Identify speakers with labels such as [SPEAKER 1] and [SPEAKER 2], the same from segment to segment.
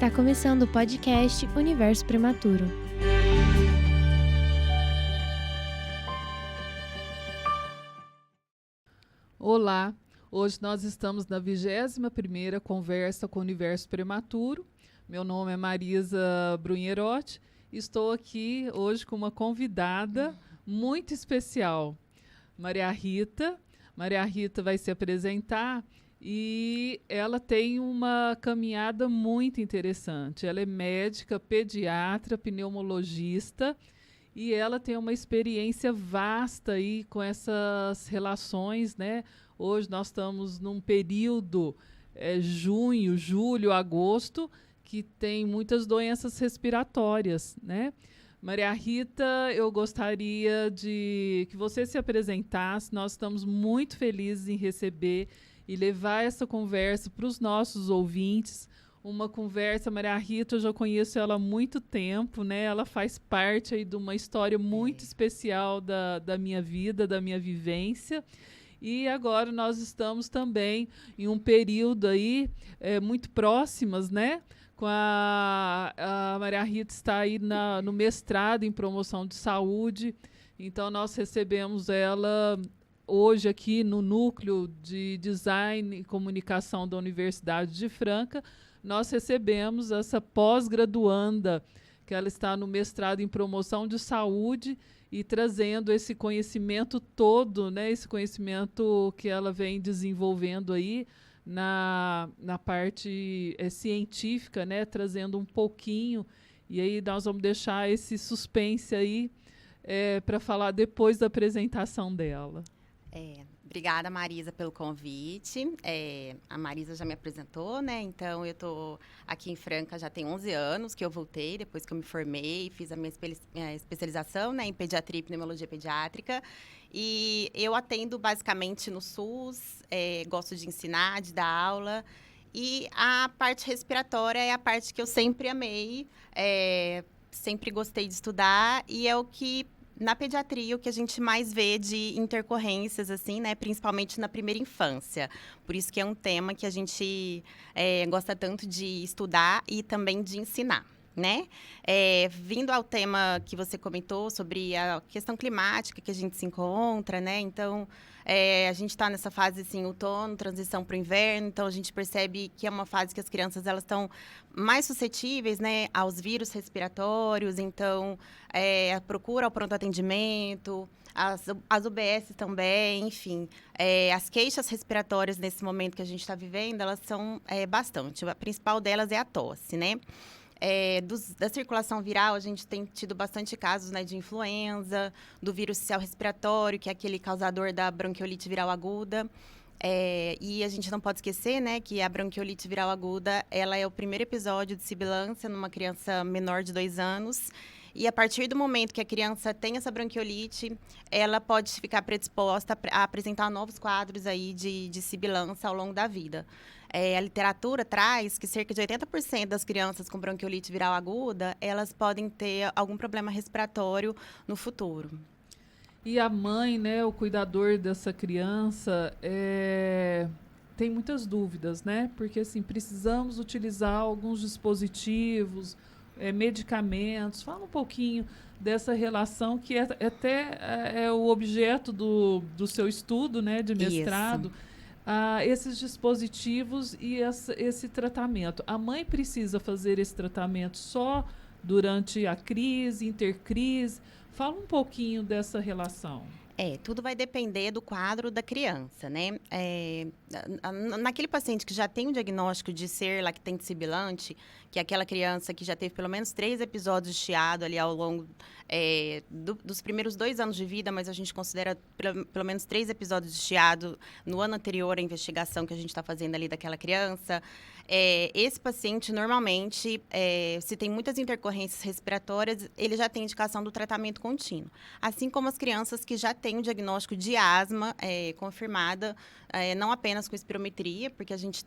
[SPEAKER 1] Está começando o podcast Universo Prematuro.
[SPEAKER 2] Olá, hoje nós estamos na 21ª conversa com o Universo Prematuro. Meu nome é Marisa Brunherotti. Estou aqui hoje com uma convidada muito especial, Maria Rita. Maria Rita vai se apresentar e ela tem uma caminhada muito interessante. Ela é médica, pediatra, pneumologista e ela tem uma experiência vasta aí com essas relações, né? Hoje nós estamos num período junho, julho, agosto, que tem muitas doenças respiratórias, né? Maria Rita, eu gostaria de que você se apresentasse. Nós estamos muito felizes em receber e levar essa conversa para os nossos ouvintes. Uma conversa, Maria Rita, eu já conheço ela há muito tempo, né? Ela faz parte aí de uma história muito especial da minha vida, da minha vivência. E agora nós estamos também em um período aí muito próximas, né? Com a Maria Rita está aí no mestrado em promoção de saúde. Então nós recebemos ela hoje aqui no Núcleo de Design e Comunicação da Universidade de Franca. Nós recebemos essa pós-graduanda, que ela está no mestrado em promoção de saúde e trazendo esse conhecimento todo, né, esse conhecimento que ela vem desenvolvendo aí na parte científica, né, trazendo um pouquinho. E aí nós vamos deixar esse suspense aí para falar depois da apresentação dela.
[SPEAKER 3] Obrigada, Marisa, pelo convite. A Marisa já me apresentou, né? Então, eu estou aqui em Franca já tem 11 anos que eu voltei, depois que eu me formei, fiz a minha especialização, né, em pediatria e pneumologia pediátrica. E eu atendo basicamente no SUS, gosto de ensinar, de dar aula. E a parte respiratória é a parte que eu sempre amei, sempre gostei de estudar e é o que... Na pediatria, o que a gente mais vê de intercorrências, assim, né? Principalmente na primeira infância. Por isso que é um tema que a gente gosta tanto de estudar e também de ensinar, né? Vindo ao tema que você comentou sobre a questão climática que a gente se encontra, né? Então, a gente está nessa fase, assim, outono, transição para o inverno. Então, a gente percebe que é uma fase que as crianças elas estão mais suscetíveis, né, aos vírus respiratórios. Então, procura ao pronto atendimento, as UBS também, enfim. As queixas respiratórias nesse momento que a gente está vivendo, elas são bastante. A principal delas é a tosse, né? Da circulação viral, a gente tem tido bastante casos, né, de influenza, do vírus sincicial respiratório, que é aquele causador da bronquiolite viral aguda. E a gente não pode esquecer, né, que a bronquiolite viral aguda, ela é o primeiro episódio de sibilância numa criança menor de 2 anos. E a partir do momento que a criança tem essa bronquiolite, ela pode ficar predisposta a apresentar novos quadros aí de sibilância ao longo da vida. A literatura traz que cerca de 80% das crianças com bronquiolite viral aguda, elas podem ter algum problema respiratório no futuro.
[SPEAKER 2] E a mãe, né, o cuidador dessa criança, tem muitas dúvidas, né? Porque, assim, precisamos utilizar alguns dispositivos, medicamentos. Fala um pouquinho dessa relação que até o objeto do seu estudo, né, de mestrado. Esses dispositivos e esse tratamento. A mãe precisa fazer esse tratamento só durante a crise, intercrise? Fala um pouquinho dessa relação.
[SPEAKER 3] Tudo vai depender do quadro da criança, né? Naquele paciente que já tem um diagnóstico de ser lactente sibilante, que é aquela criança que já teve pelo menos 3 episódios de chiado ali ao longo dos primeiros 2 anos de vida, mas a gente considera pelo menos 3 episódios de chiado no ano anterior à investigação que a gente está fazendo ali daquela criança. Esse paciente, normalmente, se tem muitas intercorrências respiratórias, ele já tem indicação do tratamento contínuo. Assim como as crianças que já têm o diagnóstico de asma confirmada, não apenas com espirometria, porque a gente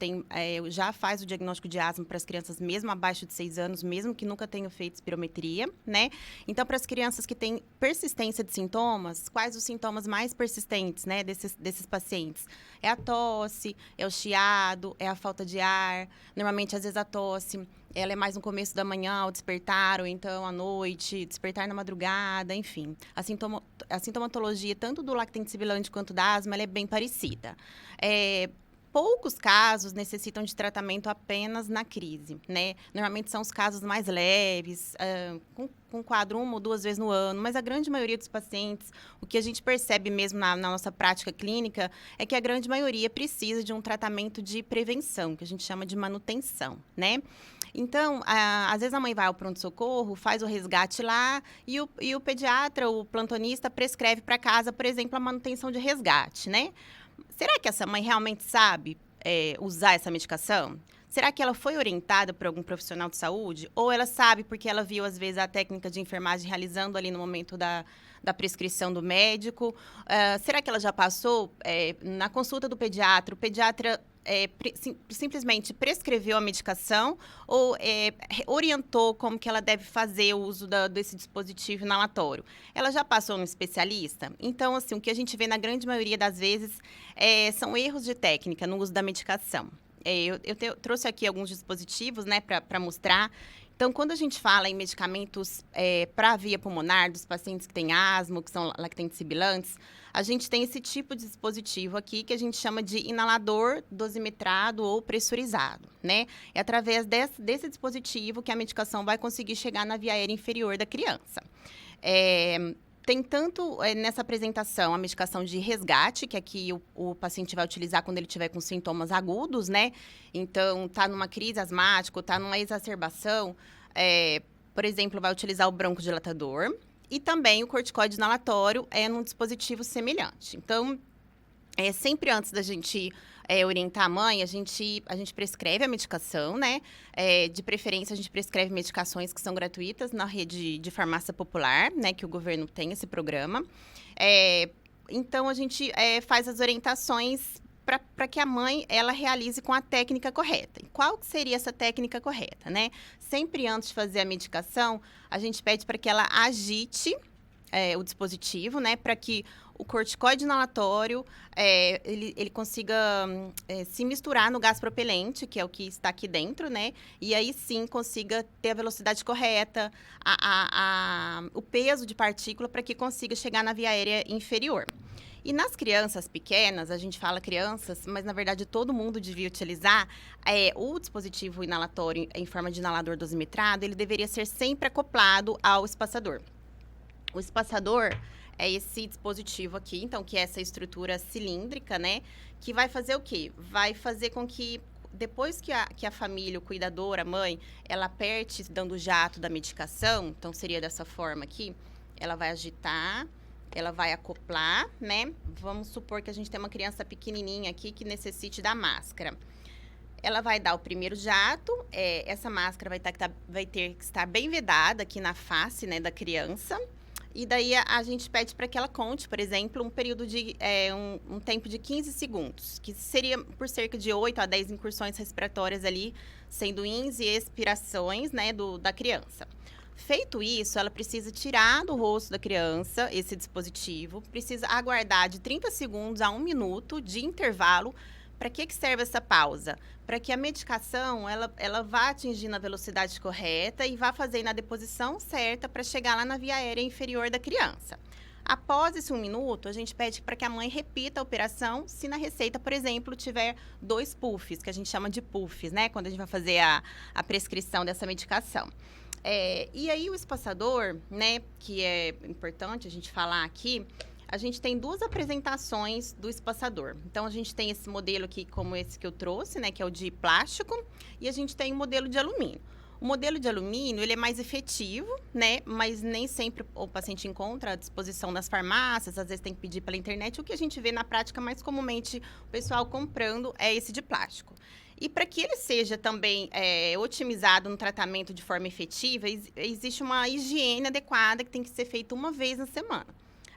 [SPEAKER 3] já faz o diagnóstico de asma para as crianças mesmo abaixo de 6 anos, mesmo que nunca tenham feito espirometria, né? Então, para as crianças que têm persistência de sintomas, quais os sintomas mais persistentes, né, desses pacientes? É a tosse, é o chiado, é a falta de ar. Normalmente, às vezes, a tosse ela é mais no começo da manhã, ao despertar, ou então à noite, despertar na madrugada, enfim. A sintomatologia, tanto do lactente sibilante quanto da asma, ela é bem parecida. Poucos casos necessitam de tratamento apenas na crise, né? Normalmente são os casos mais leves, com quadro 1 ou 2 vezes no ano, mas a grande maioria dos pacientes, o que a gente percebe mesmo na nossa prática clínica, é que a grande maioria precisa de um tratamento de prevenção, que a gente chama de manutenção, né? Então, às vezes a mãe vai ao pronto-socorro, faz o resgate lá e o pediatra, o plantonista, prescreve para casa, por exemplo, a manutenção de resgate, né? Será que essa mãe realmente sabe usar essa medicação? Será que ela foi orientada por algum profissional de saúde? Ou ela sabe porque ela viu, às vezes, a técnica de enfermagem realizando ali no momento da prescrição do médico? Será que ela já passou na consulta do pediatra? O pediatra simplesmente prescreveu a medicação ou orientou como que ela deve fazer o uso desse dispositivo inalatório? Ela já passou no especialista? Então, assim, o que a gente vê na grande maioria das vezes são erros de técnica no uso da medicação. Eu trouxe aqui alguns dispositivos, né, para mostrar. Então, quando a gente fala em medicamentos para a via pulmonar, dos pacientes que têm asma, que são lactentes sibilantes, a gente tem esse tipo de dispositivo aqui que a gente chama de inalador dosimetrado ou pressurizado, né? É através desse dispositivo que a medicação vai conseguir chegar na via aérea inferior da criança. Tem tanto nessa apresentação a medicação de resgate, que aqui o paciente vai utilizar quando ele tiver com sintomas agudos, né? Então, tá numa crise asmática, tá numa exacerbação, por exemplo, vai utilizar o broncodilatador. E também o corticoide inalatório num dispositivo semelhante. Então, sempre antes da gente orientar a mãe, a gente prescreve a medicação, né? De preferência, a gente prescreve medicações que são gratuitas na rede de farmácia popular, né? Que o governo tem esse programa. Então, a gente faz as orientações para que a mãe, ela realize com a técnica correta. E qual que seria essa técnica correta, né? Sempre antes de fazer a medicação, a gente pede para que ela agite o dispositivo, né? Para que o corticoide inalatório, ele consiga se misturar no gás propelente, que é o que está aqui dentro, né? E aí sim consiga ter a velocidade correta, o peso de partícula para que consiga chegar na via aérea inferior. E nas crianças pequenas, a gente fala crianças, mas na verdade todo mundo devia utilizar o dispositivo inalatório em forma de inalador dosimetrado, ele deveria ser sempre acoplado ao espaçador. O espaçador é esse dispositivo aqui, então, que é essa estrutura cilíndrica, né? Que vai fazer o quê? Vai fazer com que, depois que a família, o cuidador, a mãe, ela aperte dando o jato da medicação, então seria dessa forma aqui, ela vai agitar, ela vai acoplar, né? Vamos supor que a gente tem uma criança pequenininha aqui que necessite da máscara. Ela vai dar o primeiro jato, essa máscara vai ter que estar bem vedada aqui na face, né, da criança. E daí a gente pede para que ela conte, por exemplo, um período de um tempo de 15 segundos, que seria por cerca de 8 a 10 incursões respiratórias ali, sendo ins e expirações, né, da criança. Feito isso, ela precisa tirar do rosto da criança esse dispositivo, precisa aguardar de 30 segundos a 1 minuto de intervalo. Para que serve essa pausa? Para que a medicação ela vá atingindo a velocidade correta e vá fazendo a deposição certa para chegar lá na via aérea inferior da criança. Após esse 1 minuto, a gente pede para que a mãe repita a operação se na receita, por exemplo, tiver 2 puffs, que a gente chama de puffs, né? Quando a gente vai fazer a prescrição dessa medicação. E aí o espaçador, né, que é importante a gente falar aqui, a gente tem 2 apresentações do espaçador. Então, a gente tem esse modelo aqui, como esse que eu trouxe, né, que é o de plástico, e a gente tem o modelo de alumínio. O modelo de alumínio, ele é mais efetivo, né, mas nem sempre o paciente encontra à disposição das farmácias, às vezes tem que pedir pela internet. O que a gente vê na prática, mais comumente, o pessoal comprando é esse de plástico. E para que ele seja também otimizado no tratamento de forma efetiva, existe uma higiene adequada que tem que ser feita uma vez na semana.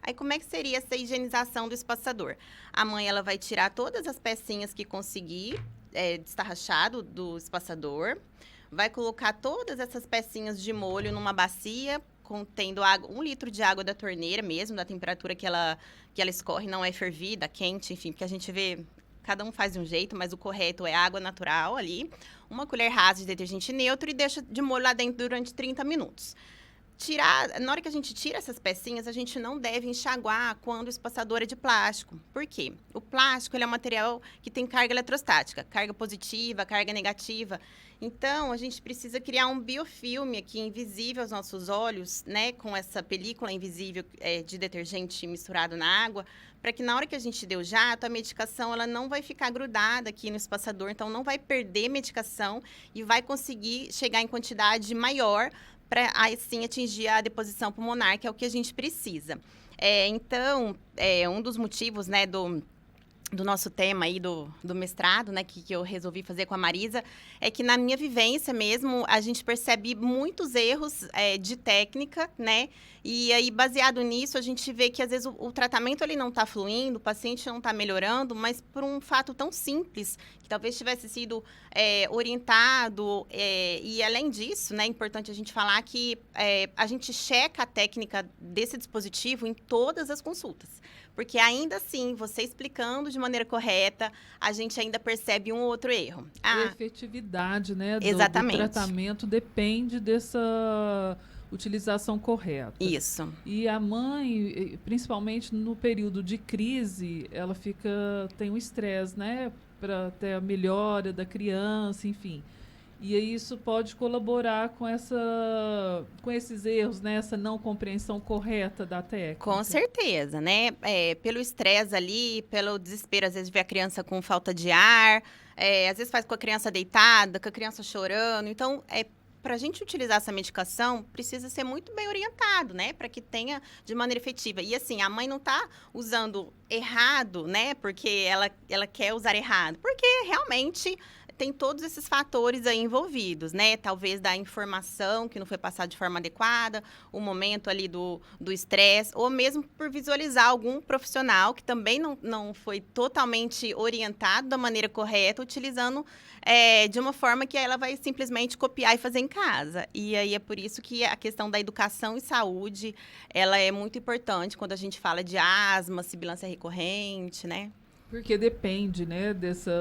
[SPEAKER 3] Aí, como é que seria essa higienização do espaçador? A mãe, ela vai tirar todas as pecinhas que conseguir destarrachado do espaçador, vai colocar todas essas pecinhas de molho numa bacia, contendo 1 litro de água da torneira mesmo, da temperatura que ela escorre, não é fervida, quente, enfim, porque a gente vê cada um faz de um jeito, mas o correto é água natural ali, uma colher rasa de detergente neutro e deixa de molho lá dentro durante 30 minutos. Na hora que a gente tira essas pecinhas, a gente não deve enxaguar quando o espaçador é de plástico. Por quê? O plástico ele é um material que tem carga eletrostática, carga positiva, carga negativa. Então, a gente precisa criar um biofilme aqui invisível aos nossos olhos, né, com essa película invisível de detergente misturado na água, para que na hora que a gente deu jato, a medicação ela não vai ficar grudada aqui no espaçador, então não vai perder medicação e vai conseguir chegar em quantidade maior para aí sim atingir a deposição pulmonar, que é o que a gente precisa. Então, um dos motivos, né, do nosso tema aí, do mestrado, né, que eu resolvi fazer com a Marisa, é que na minha vivência mesmo, a gente percebe muitos erros de técnica, né, e aí, baseado nisso, a gente vê que, às vezes, o tratamento ele não está fluindo, o paciente não está melhorando, mas por um fato tão simples, que talvez tivesse sido orientado, e além disso, né, é importante a gente falar que a gente checa a técnica desse dispositivo em todas as consultas. Porque ainda assim, você explicando de maneira correta, a gente ainda percebe um ou outro erro.
[SPEAKER 2] A efetividade, né, do tratamento depende dessa utilização correta.
[SPEAKER 3] Isso.
[SPEAKER 2] E a mãe, principalmente no período de crise, ela tem um estresse, né, para ter a melhora da criança, enfim. E aí isso pode colaborar com esses erros, né? Essa não compreensão correta da técnica.
[SPEAKER 3] Com certeza, né? Pelo estresse ali, pelo desespero, às vezes vê a criança com falta de ar, às vezes faz com a criança deitada, com a criança chorando. Então, para a gente utilizar essa medicação, precisa ser muito bem orientado, né? Para que tenha de maneira efetiva. E assim, a mãe não está usando errado, né? Porque ela quer usar errado. Porque realmente tem todos esses fatores aí envolvidos, né? Talvez da informação que não foi passada de forma adequada, o momento ali do estresse, ou mesmo por visualizar algum profissional que também não foi totalmente orientado da maneira correta, utilizando de uma forma que ela vai simplesmente copiar e fazer em casa. E aí é por isso que a questão da educação e saúde, ela é muito importante quando a gente fala de asma, sibilância recorrente, né?
[SPEAKER 2] Porque depende, né,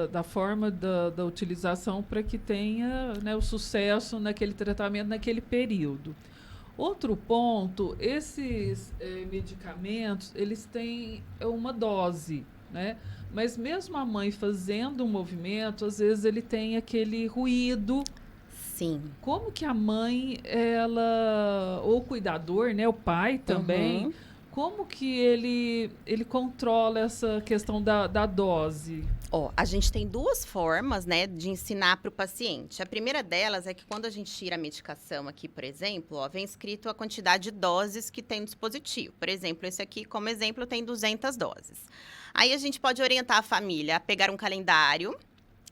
[SPEAKER 2] da forma da utilização para que tenha, né, o sucesso naquele tratamento, naquele período. Outro ponto, esses medicamentos, eles têm uma dose, né? Mas mesmo a mãe fazendo um movimento, às vezes ele tem aquele ruído.
[SPEAKER 3] Sim.
[SPEAKER 2] Como que a mãe, ou o cuidador, né, o pai também...
[SPEAKER 3] Uhum.
[SPEAKER 2] Como que ele controla essa questão da dose?
[SPEAKER 3] A gente tem duas formas, né, de ensinar para o paciente. A primeira delas é que quando a gente tira a medicação aqui, por exemplo, vem escrito a quantidade de doses que tem no dispositivo. Por exemplo, esse aqui, como exemplo, tem 200 doses. Aí a gente pode orientar a família a pegar um calendário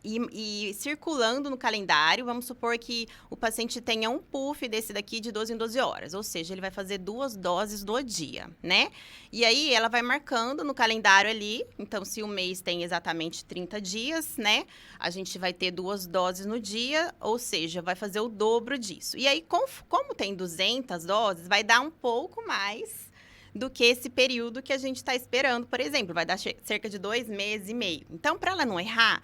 [SPEAKER 3] e circulando no calendário, vamos supor que o paciente tenha um puff desse daqui de 12 em 12 horas, ou seja, ele vai fazer 2 doses no dia, né? E aí, ela vai marcando no calendário ali, então, se o mês tem exatamente 30 dias, né? A gente vai ter 2 doses no dia, ou seja, vai fazer o dobro disso. E aí, como tem 200 doses, vai dar um pouco mais do que esse período que a gente está esperando, por exemplo, vai dar cerca de 2 meses e meio. Então, para ela não errar,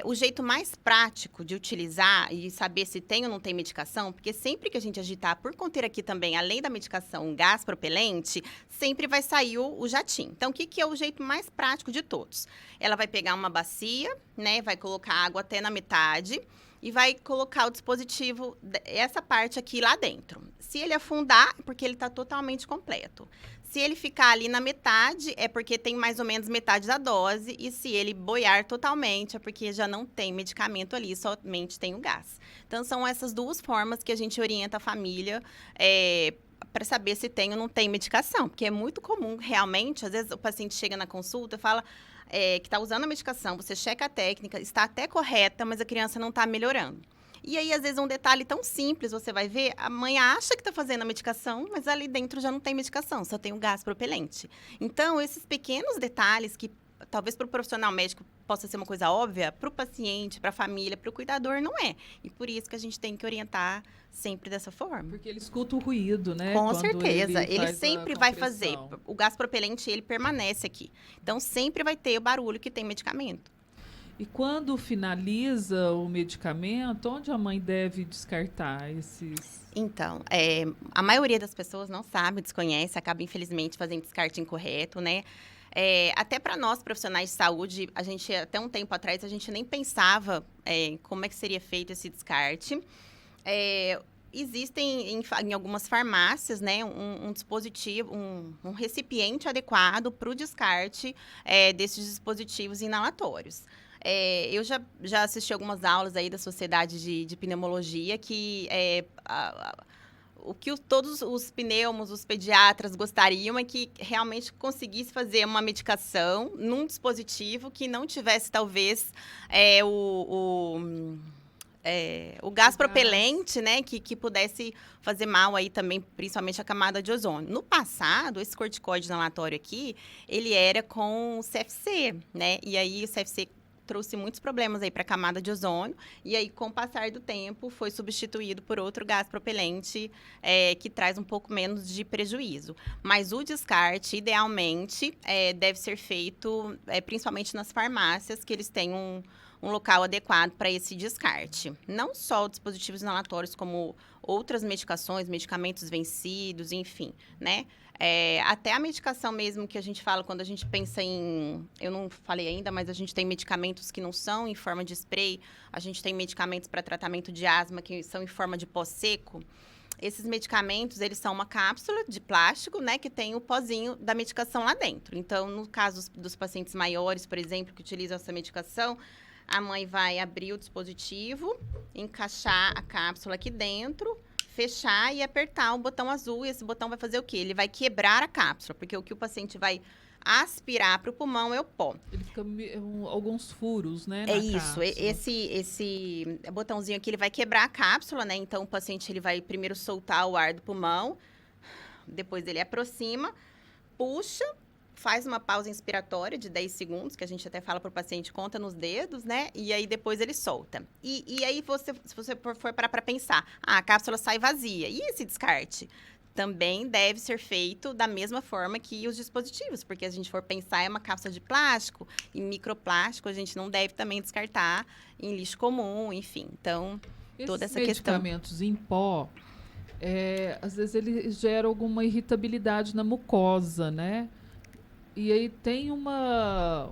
[SPEAKER 3] o jeito mais prático de utilizar e saber se tem ou não tem medicação, porque sempre que a gente agitar, por conter aqui também, além da medicação, um gás propelente, sempre vai sair o jatinho. Então, o que é o jeito mais prático de todos? Ela vai pegar uma bacia, né, vai colocar água até na metade e vai colocar o dispositivo, essa parte aqui lá dentro. Se ele afundar, é porque ele está totalmente completo. Se ele ficar ali na metade, é porque tem mais ou menos metade da dose. E se ele boiar totalmente, é porque já não tem medicamento ali, somente tem o gás. Então, são essas duas formas que a gente orienta a família para saber se tem ou não tem medicação. Porque é muito comum, realmente, às vezes o paciente chega na consulta e fala que está usando a medicação, você checa a técnica, está até correta, mas a criança não está melhorando. E aí, às vezes, um detalhe tão simples, você vai ver, a mãe acha que está fazendo a medicação, mas ali dentro já não tem medicação, só tem o gás propelente. Então, esses pequenos detalhes que talvez para o profissional médico possa ser uma coisa óbvia, para o paciente, para a família, para o cuidador, não é. E por isso que a gente tem que orientar sempre dessa forma.
[SPEAKER 2] Porque ele escuta o ruído, né?
[SPEAKER 3] Com certeza. Ele sempre vai fazer. O gás propelente, ele permanece aqui. Então, sempre vai ter o barulho que tem medicamento.
[SPEAKER 2] E quando finaliza o medicamento, onde a mãe deve descartar esses?
[SPEAKER 3] Então, a maioria das pessoas não sabe, desconhece, acaba infelizmente fazendo descarte incorreto, né? Até para nós, profissionais de saúde, a gente, até um tempo atrás, a gente nem pensava como é que seria feito esse descarte. Existem em algumas farmácias, né, um dispositivo, um recipiente adequado para o descarte desses dispositivos inalatórios. Eu já assisti algumas aulas aí da Sociedade de Pneumologia que o que todos os pneumos, os pediatras gostariam é que realmente conseguisse fazer uma medicação num dispositivo que não tivesse, talvez, o gás propelente, né, que pudesse fazer mal aí também, principalmente a camada de ozônio. No passado, esse corticoide inalatório aqui, ele era com CFC, né, e aí o CFC trouxe muitos problemas aí para a camada de ozônio, e aí, com o passar do tempo, foi substituído por outro gás propelente que traz um pouco menos de prejuízo. Mas o descarte, idealmente, deve ser feito principalmente nas farmácias, que eles têm um local adequado para esse descarte. Não só dispositivos inalatórios, como outras medicações, medicamentos vencidos, enfim, né? Até a medicação mesmo que a gente fala quando a gente pensa em... Eu não falei ainda, mas a gente tem medicamentos que não são em forma de spray. A gente tem medicamentos para tratamento de asma que são em forma de pó seco. Esses medicamentos, eles são uma cápsula de plástico, né, que tem o pozinho da medicação lá dentro. Então, no caso dos pacientes maiores, por exemplo, que utilizam essa medicação, a mãe vai abrir o dispositivo, encaixar a cápsula aqui dentro, fechar e apertar o botão azul. E esse botão vai fazer o quê? Ele vai quebrar a cápsula, porque o que o paciente vai aspirar para o pulmão é o pó.
[SPEAKER 2] Ele fica alguns furos, né?
[SPEAKER 3] É isso. Esse botãozinho aqui, ele vai quebrar a cápsula, né? Então, o paciente ele vai primeiro soltar o ar do pulmão, depois ele aproxima, puxa, faz uma pausa inspiratória de 10 segundos, que a gente até fala para o paciente, conta nos dedos, né? E aí, depois ele solta. E aí, se você for parar para pensar, a cápsula sai vazia. E esse descarte? Também deve ser feito da mesma forma que os dispositivos, porque se a gente for pensar, é uma cápsula de plástico e microplástico, a gente não deve também descartar em lixo comum, enfim. Então, toda essa questão.
[SPEAKER 2] Esses medicamentos em pó, às vezes eles geram alguma irritabilidade na mucosa, né? E aí tem uma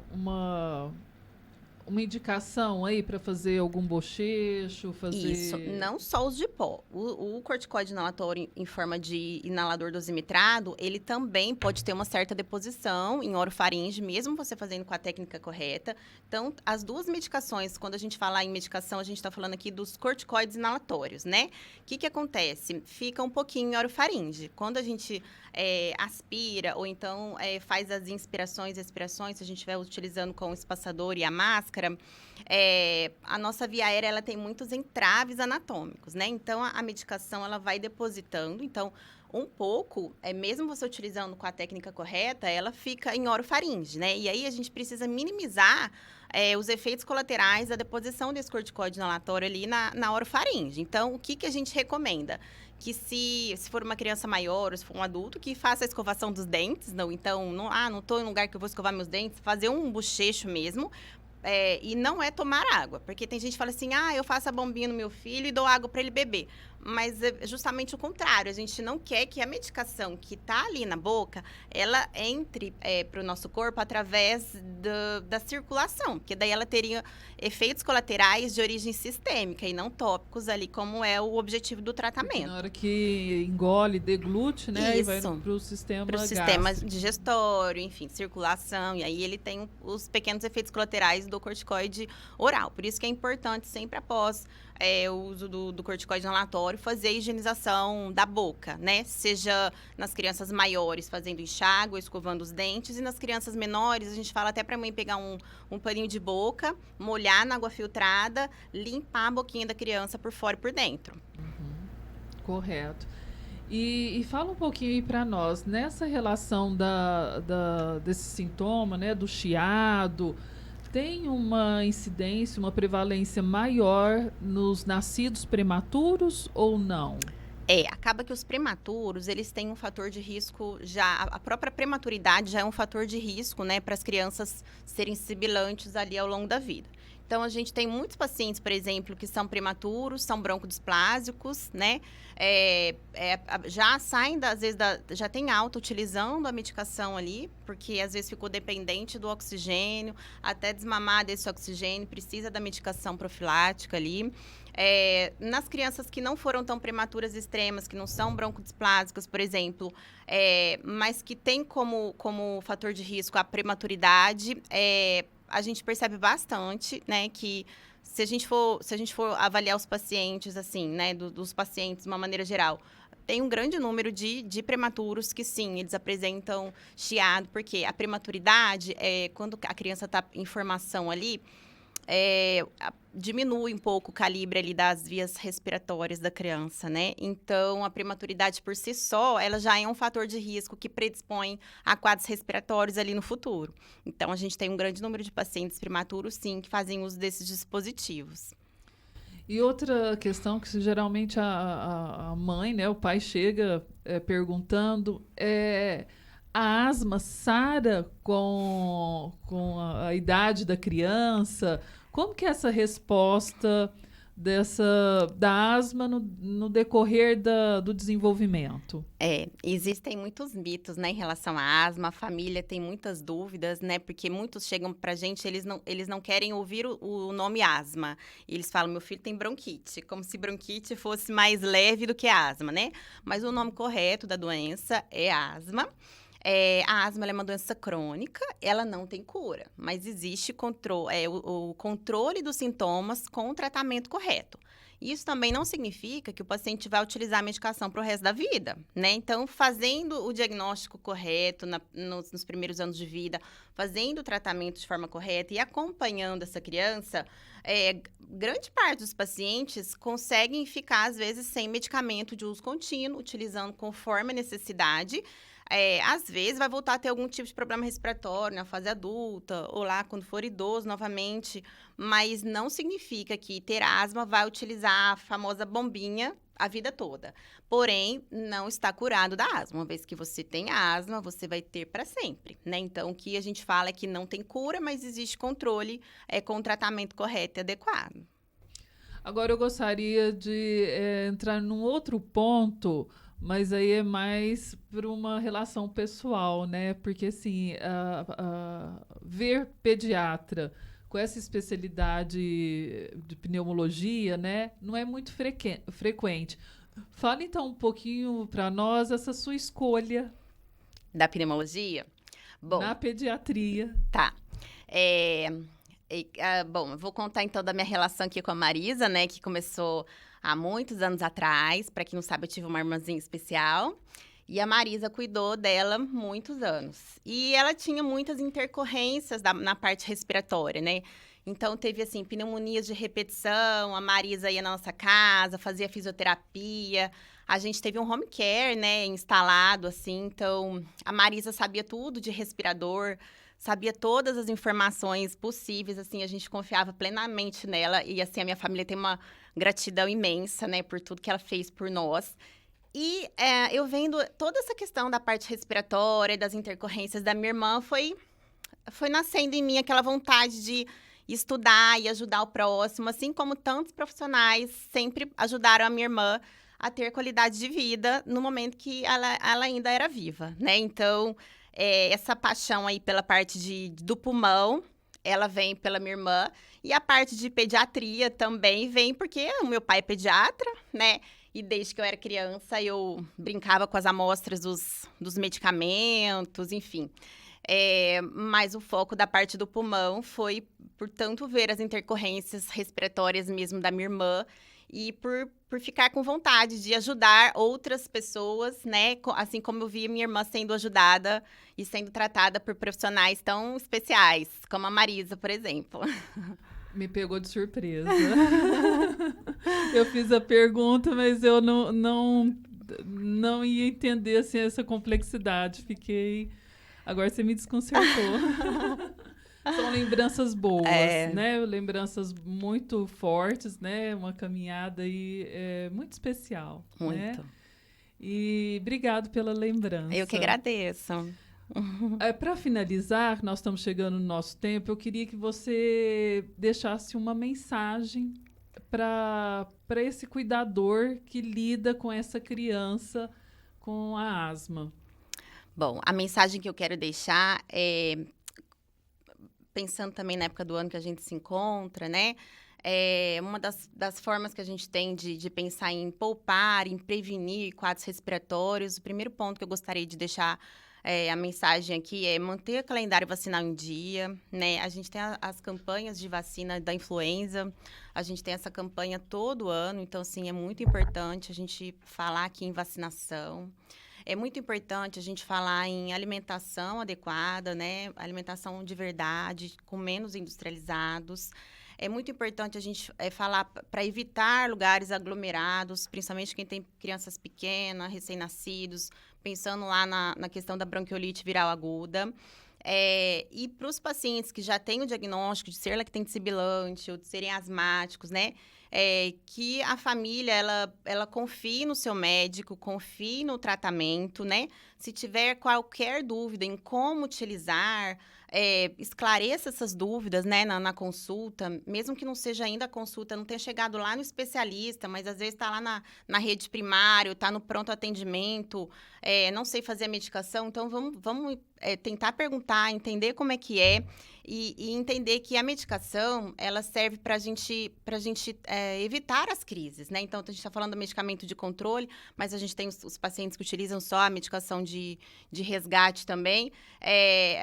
[SPEAKER 2] indicação aí para fazer algum bochecho, fazer...
[SPEAKER 3] Isso, não só os de pó. O corticoide inalatório em forma de inalador dosimetrado, ele também pode ter uma certa deposição em orofaringe, mesmo você fazendo com a técnica correta. Então, as duas medicações, quando a gente fala em medicação, a gente está falando aqui dos corticoides inalatórios, né? O que acontece? Fica um pouquinho em orofaringe. Quando a gente aspira, ou então faz as inspirações e expirações, se a gente estiver utilizando com o espaçador e a máscara, a nossa via aérea ela tem muitos entraves anatômicos, né? Então, a medicação ela vai depositando. Então, um pouco, mesmo você utilizando com a técnica correta, ela fica em orofaringe, né? E aí, a gente precisa minimizar os efeitos colaterais da deposição desse corticoide inalatório ali na orofaringe. Então, o que a gente recomenda? Que se for uma criança maior ou se for um adulto, que faça a escovação dos dentes. Não estou em um lugar que eu vou escovar meus dentes, fazer um bochecho mesmo. E não é tomar água, porque tem gente que fala assim, eu faço a bombinha no meu filho e dou água para ele beber. Mas é justamente o contrário, a gente não quer que a medicação que está ali na boca, ela entre para o nosso corpo através da circulação, porque daí ela teria efeitos colaterais de origem sistêmica e não tópicos ali, como é o objetivo do tratamento.
[SPEAKER 2] Porque na hora que engole, deglute, né, e vai para o sistema
[SPEAKER 3] digestório, enfim, circulação, e aí ele tem os pequenos efeitos colaterais do corticoide oral. Por isso que é importante sempre após o uso do corticoide inalatório, fazer a higienização da boca, né? Seja nas crianças maiores fazendo enxágue, escovando os dentes, e nas crianças menores, a gente fala até para a mãe pegar um paninho de boca, molhar na água filtrada, limpar a boquinha da criança por fora e por dentro.
[SPEAKER 2] Correto. E fala um pouquinho aí para nós, nessa relação desse sintoma, né, do chiado, tem uma incidência, uma prevalência maior nos nascidos prematuros ou não?
[SPEAKER 3] Acaba que os prematuros, eles têm um fator de risco já, a própria prematuridade já é um fator de risco, né, para as crianças serem sibilantes ali ao longo da vida. Então, a gente tem muitos pacientes, por exemplo, que são prematuros, são broncodisplásicos, né, já saem, às vezes, já tem alta utilizando a medicação ali, porque às vezes ficou dependente do oxigênio, até desmamar desse oxigênio, precisa da medicação profilática ali. Nas crianças que não foram tão prematuras extremas, que não são broncodisplásicas, por exemplo, mas que tem como fator de risco a prematuridade, a gente percebe bastante, né, que se a gente for avaliar os pacientes, assim, né, dos pacientes de uma maneira geral, tem um grande número de prematuros que, sim, eles apresentam chiado, porque a prematuridade, quando a criança está em formação ali, diminui um pouco o calibre ali das vias respiratórias da criança, né? Então, a prematuridade por si só, ela já é um fator de risco que predispõe a quadros respiratórios ali no futuro. Então, a gente tem um grande número de pacientes prematuros, sim, que fazem uso desses dispositivos.
[SPEAKER 2] E outra questão que geralmente a mãe, né, o pai chega perguntando a asma sara com a idade da criança? Como que é essa resposta da asma no decorrer do desenvolvimento?
[SPEAKER 3] Existem muitos mitos, né, em relação à asma. A família tem muitas dúvidas, né, porque muitos chegam pra gente, eles não querem ouvir o nome asma. E eles falam, meu filho tem bronquite, como se bronquite fosse mais leve do que asma, né? Mas o nome correto da doença é asma. A asma é uma doença crônica, ela não tem cura, mas existe o controle dos sintomas com o tratamento correto. Isso também não significa que o paciente vai utilizar a medicação para o resto da vida, né? Então, fazendo o diagnóstico correto nos primeiros anos de vida, fazendo o tratamento de forma correta e acompanhando essa criança, grande parte dos pacientes conseguem ficar, às vezes, sem medicamento de uso contínuo, utilizando conforme a necessidade. Às vezes vai voltar a ter algum tipo de problema respiratório na fase adulta, ou lá quando for idoso novamente, mas não significa que ter asma vai utilizar a famosa bombinha a vida toda. Porém, não está curado da asma. Uma vez que você tem asma, você vai ter para sempre, né? Então, o que a gente fala é que não tem cura, mas existe controle com o tratamento correto e adequado.
[SPEAKER 2] Agora, eu gostaria de entrar num outro ponto, mas aí é mais por uma relação pessoal, né? Porque, assim, ver pediatra com essa especialidade de pneumologia, né, não é muito frequente. Fala, então, um pouquinho para nós essa sua escolha.
[SPEAKER 3] Da pneumologia? Bom,
[SPEAKER 2] na pediatria.
[SPEAKER 3] Tá. Bom, eu vou contar, então, da minha relação aqui com a Marisa, né, que começou há muitos anos atrás. Para quem não sabe, eu tive uma irmãzinha especial. E a Marisa cuidou dela muitos anos. E ela tinha muitas intercorrências na parte respiratória, né? Então, teve, assim, pneumonias de repetição. A Marisa ia na nossa casa, fazia fisioterapia. A gente teve um home care, né, instalado, assim. Então, a Marisa sabia tudo de respirador, sabia todas as informações possíveis, assim. A gente confiava plenamente nela. E, assim, a minha família tem uma gratidão imensa, né, por tudo que ela fez por nós. E eu vendo toda essa questão da parte respiratória, das intercorrências da minha irmã, foi nascendo em mim aquela vontade de estudar e ajudar o próximo, assim como tantos profissionais sempre ajudaram a minha irmã a ter qualidade de vida no momento que ela ainda era viva, né? Então, essa paixão aí pela parte do pulmão, ela vem pela minha irmã. E a parte de pediatria também vem porque o meu pai é pediatra, né? E desde que eu era criança, eu brincava com as amostras dos medicamentos, enfim. Mas o foco da parte do pulmão foi, portanto, ver as intercorrências respiratórias mesmo da minha irmã e por ficar com vontade de ajudar outras pessoas, né? Assim como eu via minha irmã sendo ajudada e sendo tratada por profissionais tão especiais, como a Marisa, por exemplo.
[SPEAKER 2] Me pegou de surpresa. Eu fiz a pergunta, mas eu não ia entender assim, essa complexidade. Agora você me desconcertou. São lembranças boas,
[SPEAKER 3] É.
[SPEAKER 2] né? Lembranças muito fortes, né? Uma caminhada aí muito especial, né?
[SPEAKER 3] Muito.
[SPEAKER 2] E obrigado pela lembrança.
[SPEAKER 3] Eu que agradeço.
[SPEAKER 2] Para finalizar, nós estamos chegando no nosso tempo, eu queria que você deixasse uma mensagem para esse cuidador que lida com essa criança com a asma.
[SPEAKER 3] Bom, a mensagem que eu quero deixar é, pensando também na época do ano que a gente se encontra, né? Uma das formas que a gente tem de pensar em poupar, em prevenir quadros respiratórios. O primeiro ponto que eu gostaria de deixar a mensagem aqui é manter o calendário vacinal em dia, né? A gente tem as campanhas de vacina da influenza, a gente tem essa campanha todo ano, então, assim, é muito importante a gente falar aqui em vacinação. É muito importante a gente falar em alimentação adequada, né? Alimentação de verdade, com menos industrializados. É muito importante a gente falar para evitar lugares aglomerados, principalmente quem tem crianças pequenas, recém-nascidos, pensando lá na questão da bronquiolite viral aguda. E para os pacientes que já têm o diagnóstico de ser lactente sibilante ou de serem asmáticos, né? Que a família, ela confie no seu médico, confie no tratamento, né? Se tiver qualquer dúvida em como utilizar, esclareça essas dúvidas, né, na consulta, mesmo que não seja ainda a consulta, não tenha chegado lá no especialista, mas às vezes está lá na rede primária, está no pronto atendimento, não sei fazer a medicação, então vamos tentar perguntar, entender como é que é e entender que a medicação, ela serve para a gente evitar as crises, né? Então, a gente está falando do medicamento de controle, mas a gente tem os pacientes que utilizam só a medicação de resgate também.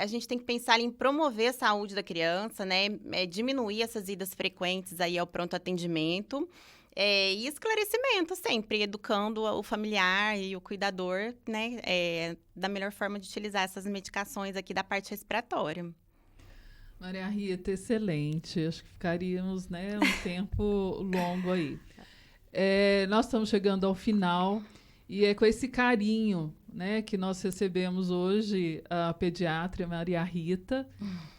[SPEAKER 3] A gente tem que pensar em promover a saúde da criança, né? Diminuir essas idas frequentes aí ao pronto atendimento. E esclarecimento sempre, educando o familiar e o cuidador, né? Da melhor forma de utilizar essas medicações aqui da parte respiratória.
[SPEAKER 2] Maria Rita, excelente. Acho que ficaríamos, né, um tempo longo aí. Nós estamos chegando ao final e é com esse carinho, né, que nós recebemos hoje a pediatra Maria Rita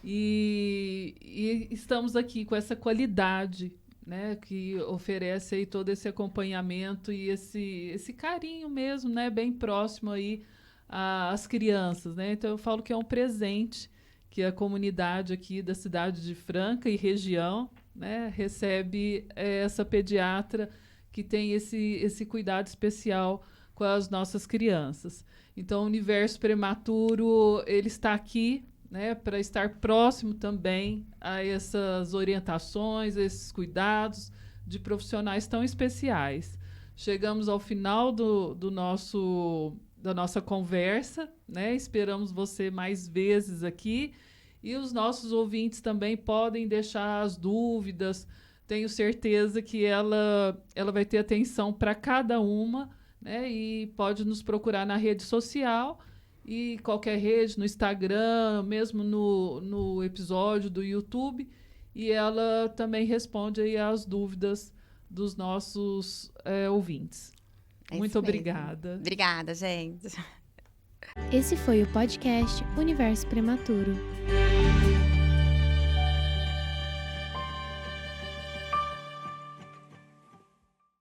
[SPEAKER 2] e estamos aqui com essa qualidade, né, que oferece aí todo esse acompanhamento e esse carinho mesmo, né, bem próximo aí às crianças, né? Então eu falo que é um presente que a comunidade aqui da cidade de Franca e região, né, recebe essa pediatra que tem esse cuidado especial com as nossas crianças. Então, o Universo Prematuro, ele está aqui, né, para estar próximo também a essas orientações, a esses cuidados de profissionais tão especiais. Chegamos ao final da nossa conversa, né? Esperamos você mais vezes aqui e os nossos ouvintes também podem deixar as dúvidas. Tenho certeza que ela vai ter atenção para cada uma, né? E pode nos procurar na rede social e qualquer rede, no Instagram, mesmo no episódio do YouTube. E ela também responde aí às dúvidas dos nossos ouvintes. Muito obrigada.
[SPEAKER 3] Obrigada, gente.
[SPEAKER 1] Esse foi o podcast Universo Prematuro.